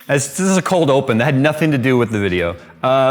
This is a cold open. That had nothing to do with the video.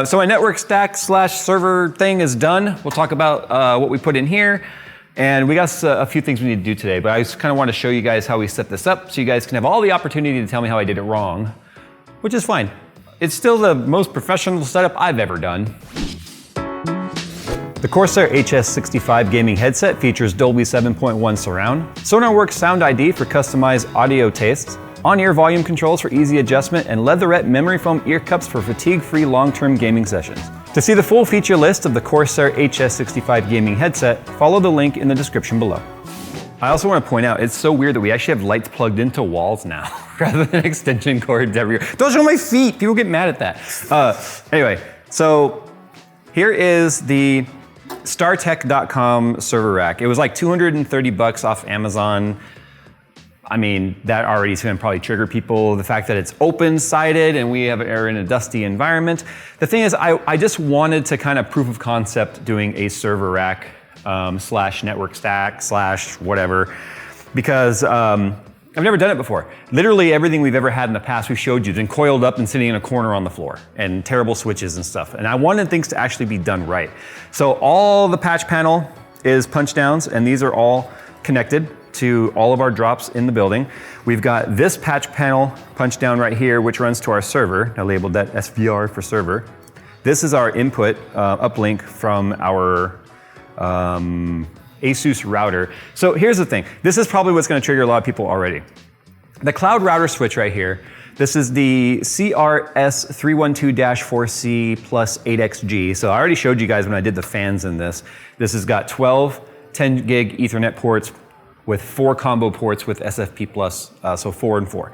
So my network stack / server thing is done. We'll talk about what we put in here. And we got a few things we need to do today, but I just kind of want to show you guys how we set this up so you guys can have all the opportunity to tell me how I did it wrong, which is fine. It's still the most professional setup I've ever done. The Corsair HS65 gaming headset features Dolby 7.1 surround, SonarWorks Sound ID for customized audio tastes, on-ear volume controls for easy adjustment, and leatherette memory foam ear cups for fatigue-free long-term gaming sessions. To see the full feature list of the Corsair HS65 gaming headset, follow the link in the description below. I also want to point out, it's so weird that we actually have lights plugged into walls now, rather than extension cords everywhere. Don't show my feet, people get mad at that. Anyway, so here is the StarTech.com server rack. It was like 230 bucks off Amazon. I mean, that already is going to probably trigger people. The fact that it's open-sided and we are in a dusty environment. The thing is, I just wanted to kind of proof of concept doing a server rack / network stack / whatever, because I've never done it before. Literally everything we've ever had in the past we've showed you, been coiled up and sitting in a corner on the floor, and terrible switches and stuff. And I wanted things to actually be done right. So all the patch panel is punch downs, and these are all connected to all of our drops in the building. We've got this patch panel punch down right here, which runs to our server. I labeled that SVR for server. This is our input uplink from our ASUS router. So here's the thing. This is probably what's going to trigger a lot of people already. The cloud router switch right here. This is the CRS312-4C plus 8XG. So I already showed you guys when I did the fans in this. This has got 12 10 gig Ethernet ports with 4 combo ports with SFP+, so 4 and 4.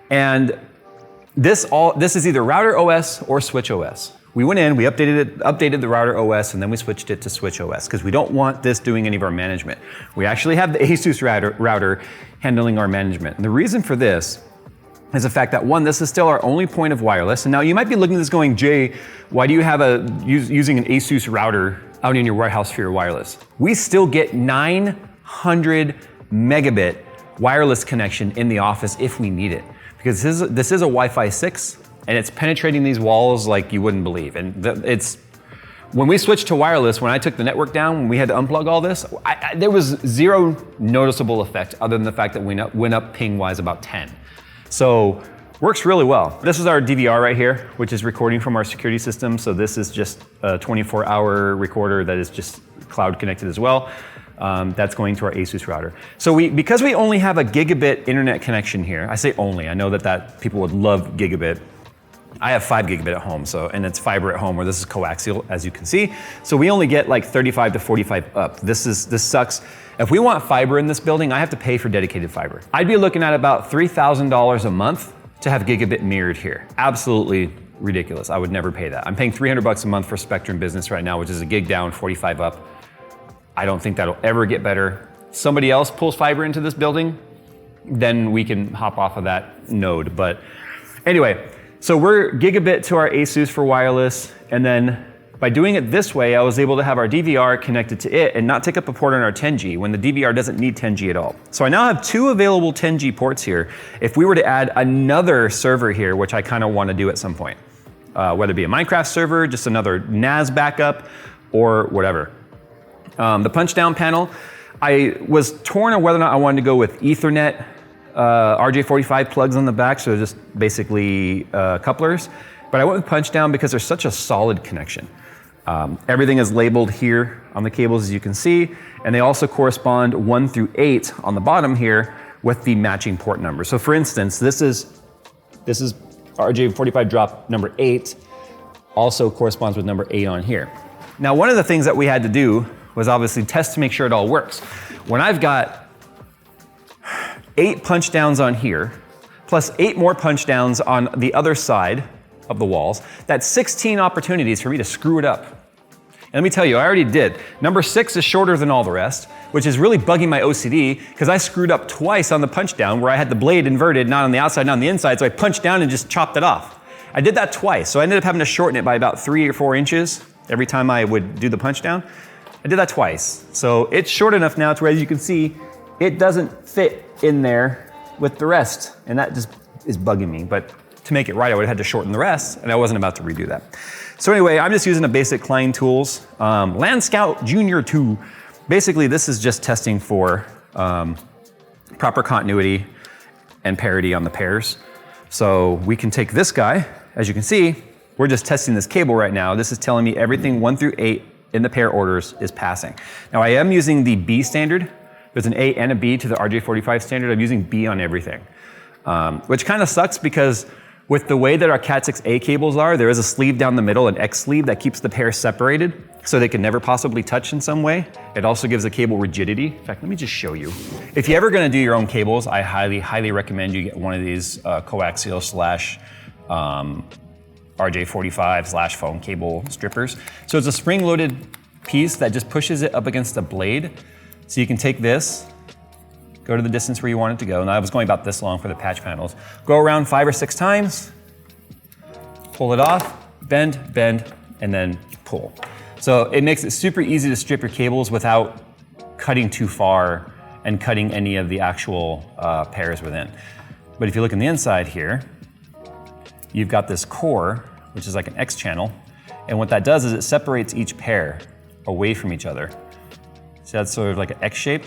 And this is either router OS or switch OS. We went in, we updated the router OS, and then we switched it to switch OS because we don't want this doing any of our management. We actually have the ASUS router handling our management. And the reason for this is the fact that, one, this is still our only point of wireless. And now you might be looking at this going, Jay, why do you have using an ASUS router out in your warehouse for your wireless? We still get 900 megabit wireless connection in the office if we need it. Because this is a Wi-Fi 6, and it's penetrating these walls like you wouldn't believe. And when we switched to wireless, when I took the network down, when we had to unplug all this, there was zero noticeable effect other than the fact that we went up ping-wise about 10. So works really well. This is our DVR right here, which is recording from our security system. So this is just a 24-hour recorder that is just cloud connected as well. That's going to our ASUS router. So because we only have a gigabit internet connection here, I say only, I know that people would love gigabit. I have 5 gigabit at home, and it's fiber at home, where this is coaxial, as you can see. So we only get like 35 to 45 up. This sucks. If we want fiber in this building, I have to pay for dedicated fiber. I'd be looking at about $3,000 a month to have gigabit mirrored here. Absolutely ridiculous. I would never pay that. I'm paying $300 a month for Spectrum Business right now, which is a gig down, 45 up. I don't think that'll ever get better. Somebody else pulls fiber into this building, then we can hop off of that node. But anyway, so we're gigabit to our ASUS for wireless, and then by doing it this way, I was able to have our DVR connected to it and not take up a port on our 10G when the DVR doesn't need 10G at all. So I now have 2 available 10G ports here. If we were to add another server here, which I kind of want to do at some point, whether it be a Minecraft server, just another NAS backup, or whatever. The punch down panel, I was torn on whether or not I wanted to go with Ethernet RJ45 plugs on the back, so just basically couplers. But I went with punch down because there's such a solid connection. Everything is labeled here on the cables, as you can see, and they also correspond 1 through 8 on the bottom here with the matching port number. So for instance, this is RJ45 drop number 8, also corresponds with number 8 on here. Now, one of the things that we had to do was obviously test to make sure it all works. When I've got 8 punch downs on here, plus 8 more punch downs on the other side of the walls, that's 16 opportunities for me to screw it up. And let me tell you, I already did. Number 6 is shorter than all the rest, which is really bugging my OCD, because I screwed up twice on the punch down where I had the blade inverted, not on the outside, not on the inside, so I punched down and just chopped it off. I did that twice, so I ended up having to shorten it by about 3 or 4 inches every time I would do the punch down. I did that twice. So it's short enough now to where, as you can see, it doesn't fit in there with the rest. And that just is bugging me. But to make it right, I would have had to shorten the rest, and I wasn't about to redo that. So anyway, I'm just using a basic Klein Tools Land Scout Junior 2. Basically, this is just testing for proper continuity and parity on the pairs. So we can take this guy, as you can see, we're just testing this cable right now. This is telling me everything 1 through 8 in the pair orders is passing. Now I am using the B standard. There's an A and a B to the RJ45 standard. I'm using B on everything, which kind of sucks because with the way that our Cat 6A cables are, there is a sleeve down the middle, an X sleeve that keeps the pair separated so they can never possibly touch in some way. It also gives the cable rigidity. In fact, let me just show you. If you're ever gonna do your own cables, I highly, highly recommend you get one of these coaxial slash RJ45 slash foam cable strippers. So it's a spring-loaded piece that just pushes it up against the blade. So you can take this, go to the distance where you want it to go. And I was going about this long for the patch panels. Go around 5 or 6 times, pull it off, bend, and then pull. So it makes it super easy to strip your cables without cutting too far and cutting any of the actual pairs within. But if you look on the inside here, you've got this core, which is like an X channel. And what that does is it separates each pair away from each other. So that's sort of like an X shape.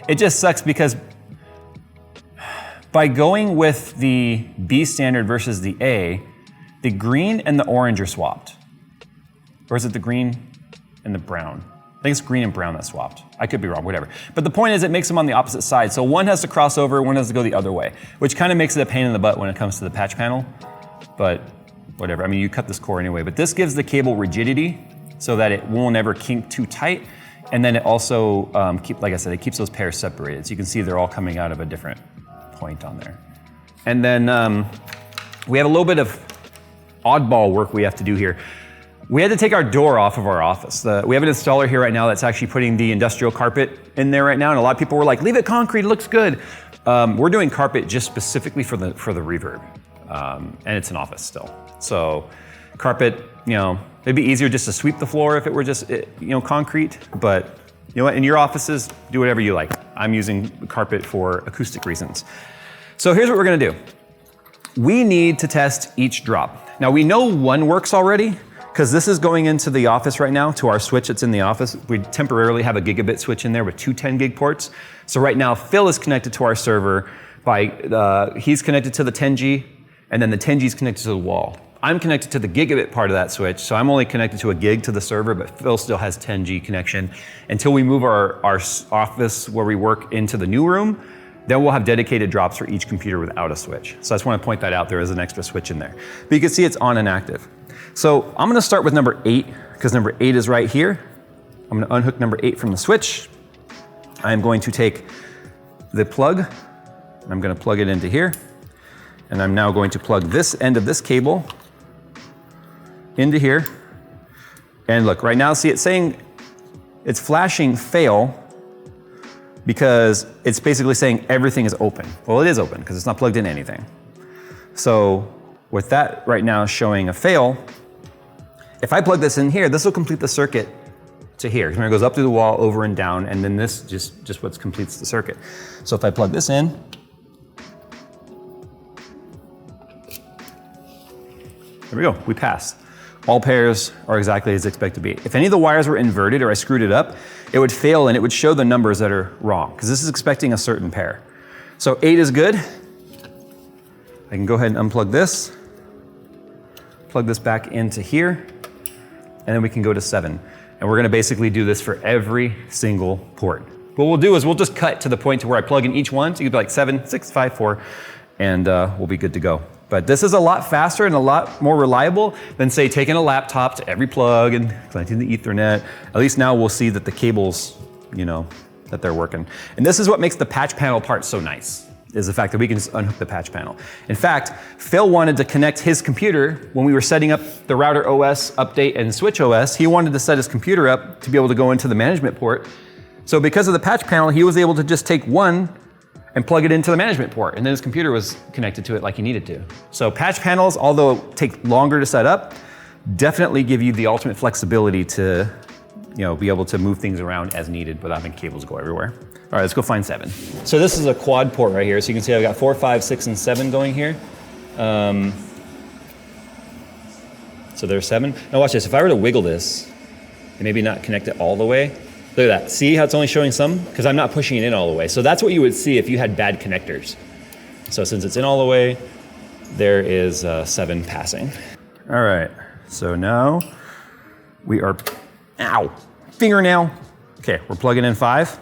It just sucks because by going with the B standard versus the A, the green and the orange are swapped. Or is it the green and the brown? I think it's green and brown that swapped. I could be wrong, whatever. But the point is it makes them on the opposite side. So one has to cross over, one has to go the other way, which kind of makes it a pain in the butt when it comes to the patch panel. But whatever, I mean, you cut this core anyway. But this gives the cable rigidity so that it won't ever kink too tight. And then it also, like I said, it keeps those pairs separated. So you can see they're all coming out of a different point on there. And then we have a little bit of oddball work we have to do here. We had to take our door off of our office. We have an installer here right now that's actually putting the industrial carpet in there right now. And a lot of people were like, leave it concrete, it looks good. We're doing carpet just specifically for the reverb. And it's an office still. So carpet, you know, it'd be easier just to sweep the floor if it were just, you know, concrete, but you know what, in your offices, do whatever you like. I'm using carpet for acoustic reasons. So here's what we're gonna do. We need to test each drop. Now we know one works already, because this is going into the office right now, to our switch that's in the office. We temporarily have a gigabit switch in there with 2 10 gig ports. So right now, Phil is connected to our server by, he's connected to the 10G, and then the 10G is connected to the wall. I'm connected to the gigabit part of that switch, so I'm only connected to a gig to the server, but Phil still has 10G connection. Until we move our office where we work into the new room, then we'll have dedicated drops for each computer without a switch. So I just want to point that out, there is an extra switch in there. But you can see it's on and active. So I'm gonna start with number 8, because number 8 is right here. I'm gonna unhook number 8 from the switch. I'm going to take the plug, and I'm gonna plug it into here. And I'm now going to plug this end of this cable into here. And look, right now, see it's saying, it's flashing fail because it's basically saying everything is open. Well, it is open because it's not plugged in anything. So with that right now showing a fail, if I plug this in here, this will complete the circuit to here. It goes up through the wall, over and down, and then this just what completes the circuit. So if I plug this in, there we go, we passed. All pairs are exactly as expected to be. If any of the wires were inverted or I screwed it up, it would fail and it would show the numbers that are wrong, because this is expecting a certain pair. So 8 is good. I can go ahead and unplug this, plug this back into here, and then we can go to 7. And we're gonna basically do this for every single port. What we'll do is we'll just cut to the point to where I plug in each one, so you could be like 7, 6, 5, 4, and we'll be good to go. But this is a lot faster and a lot more reliable than, say, taking a laptop to every plug and connecting the Ethernet. At least now we'll see that the cables, you know, that they're working. And this is what makes the patch panel part so nice, is the fact that we can just unhook the patch panel. In fact, Phil wanted to connect his computer when we were setting up the router OS update and switch OS. He wanted to set his computer up to be able to go into the management port. So because of the patch panel, he was able to just take one and plug it into the management port, and then his computer was connected to it like he needed to. So patch panels, although take longer to set up, definitely give you the ultimate flexibility to be able to move things around as needed without having cables go everywhere. All right, let's go find 7. So this is a quad port right here. So you can see I've got 4, 5, 6, and 7 going here. So there's 7. Now watch this, if I were to wiggle this, and maybe not connect it all the way, look at that. See how it's only showing some? Because I'm not pushing it in all the way. So that's what you would see if you had bad connectors. So since it's in all the way, there is 7 passing. All right, so now we are, ow, fingernail. Okay, we're plugging in 5.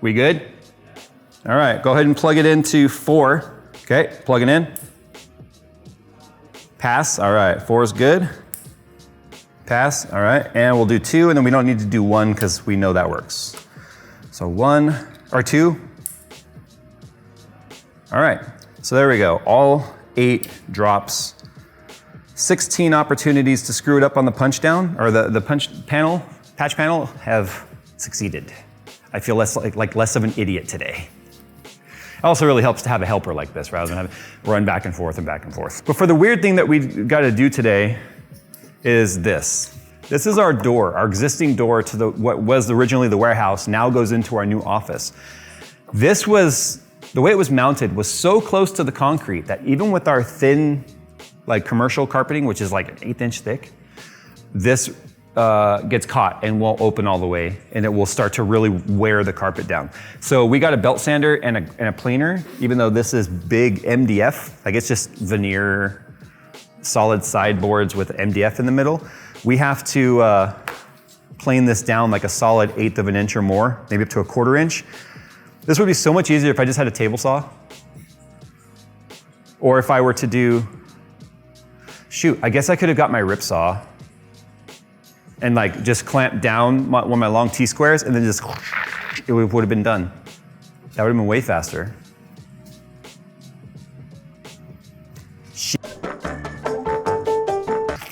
We good? All right, go ahead and plug it into 4. Okay, plug it in. Pass, all right, 4 is good. Pass, all right, and we'll do 2, and then we don't need to do 1 because we know that works. So 1 or 2. All right, so there we go, all 8 drops. 16 opportunities to screw it up on the punch down, or the patch panel have succeeded. I feel less of an idiot today. It also really helps to have a helper like this rather than have run back and forth and back and forth. But for the weird thing that we've got to do today is this. This is our door, our existing door to what was originally the warehouse, now goes into our new office. This was, the way it was mounted was so close to the concrete that even with our thin, commercial carpeting, which is like an 1/8 inch thick, this gets caught and won't open all the way, and it will start to really wear the carpet down. So we got a belt sander and a planer, even though this is big MDF, it's just veneer, solid sideboards with MDF in the middle. We have to plane this down like a solid 1/8 of an inch or more, maybe up to a 1/4 inch. This would be so much easier if I just had a table saw. Or if I were to do, shoot, I guess I could have got my rip saw and just clamp down one of my long T-squares and then just, it would have been done. That would have been way faster.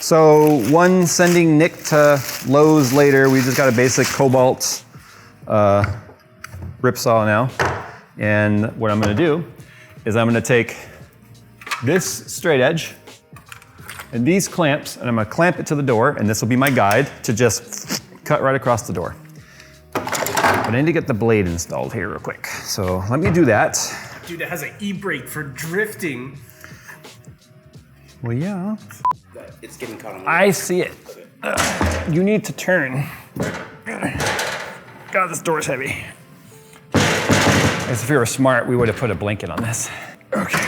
So one sending Nick to Lowe's later, we just got a basic Cobalt rip saw now. And what I'm gonna do is I'm gonna take this straight edge and these clamps, and I'm gonna clamp it to the door, and this will be my guide to just cut right across the door. But I need to get the blade installed here real quick. So let me do that. Dude, it has an e-brake for drifting. Well, yeah. It's getting caught on. I see it. You need to turn. God, this door's heavy. I guess if we were smart, we would have put a blanket on this. Okay.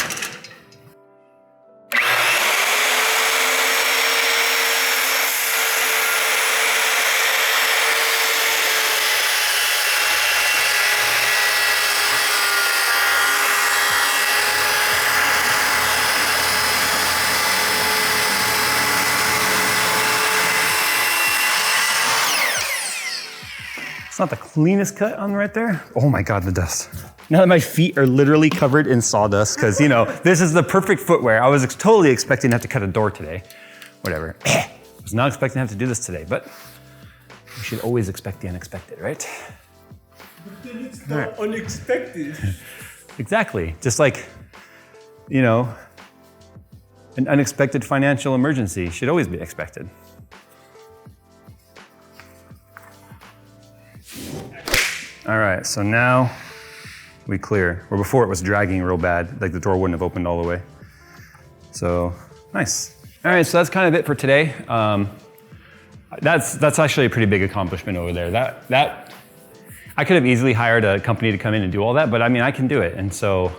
It's not the cleanest cut on right there. Oh my God, the dust. Now that my feet are literally covered in sawdust, because this is the perfect footwear. I was totally expecting to have to cut a door today. Whatever. I was not expecting to have to do this today, but you should always expect the unexpected, right? But then it's not unexpected. Exactly. Just like, an unexpected financial emergency should always be expected. All right, so now we clear. Where before it was dragging real bad, the door wouldn't have opened all the way. So, nice. All right, so that's kind of it for today. That's actually a pretty big accomplishment over there. That I could have easily hired a company to come in and do all that, but I can do it. And so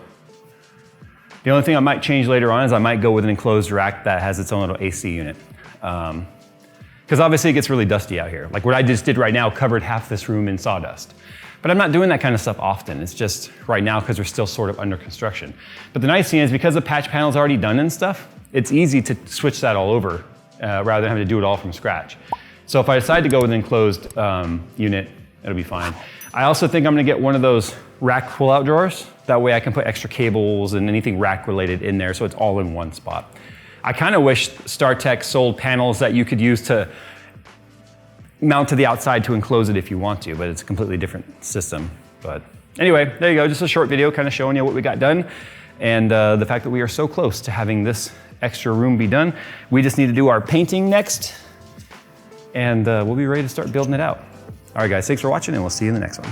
the only thing I might change later on is I might go with an enclosed rack that has its own little AC unit. Because obviously it gets really dusty out here. Like what I just did right now covered half this room in sawdust. But I'm not doing that kind of stuff often. It's just right now because we're still sort of under construction. But the nice thing is because the patch panel's already done and stuff, it's easy to switch that all over rather than having to do it all from scratch. So if I decide to go with an enclosed unit, it'll be fine. I also think I'm gonna get one of those rack pull-out drawers. That way I can put extra cables and anything rack related in there so it's all in one spot. I kind of wish StarTech sold panels that you could use to mount to the outside to enclose it if you want to, but it's a completely different system. But anyway, there you go, just a short video kind of showing you what we got done and the fact that we are so close to having this extra room be done. We just need to do our painting next and we'll be ready to start building it out. All right, guys, thanks for watching, and we'll see you in the next one.